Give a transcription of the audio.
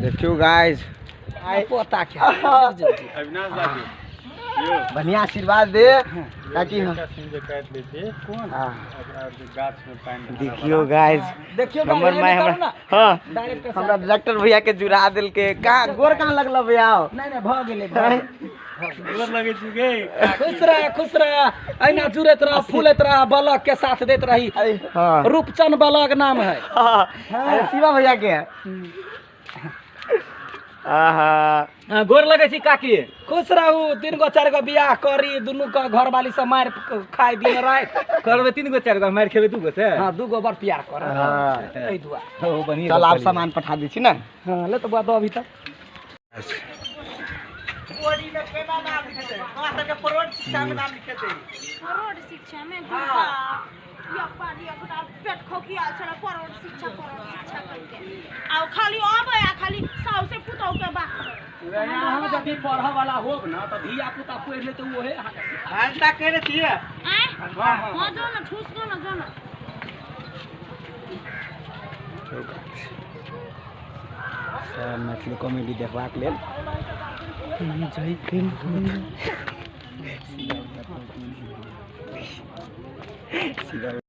देखियो गाइस पोता क्या अविनाश दादी बढ़िया आशीर्वाद दे ताकि हम काट लेते कौन गाछ में पानी देखियो गाइस देखियो नंबर मैं हमरा हां हमरा डॉक्टर भैया के जुड़ा दिल के कहां गोर कहां लगल भैया नहीं भ गेले गोर लगे छी गे खुश रह ऐना जुड़त रह फूलत रह बलक के साथ देत रही हां रूपचंद बलक नाम है अरे शिवा भैया के आहा गोर लगे छी काकी खुश रहू 3 गो 4 गो बियाह करी दुनू का घर वाली सब मार खाई दिन रात करबे 3 गो 4 गो मार खेबे 2 गो से हां 2 गो बार प्यार कर हां ए दुआ ओ बढ़िया चल आप सामान पठा दी छी ना हां ले तो बुआ दो अभी तक बॉडी में केना नाम लिखे दे हमरा के प्रौढ़ शिक्षा में नाम लिखे दे प्रौढ़ शिक्षा में गुप्ता या पानी अपना पेट खोकियाल छड़ा प्रौढ़ शिक्षा करके आ खाली आबे आ खाली साउ से पुतौ के बात यहाँ जब पढ़ा वाला होब ना तो धिया पुता पढ़ ले तो ओहे घंटा करे छिए हां जो ना ठूस को ना जो ना सब मैथिली कॉमेडी देखबाक लेल जय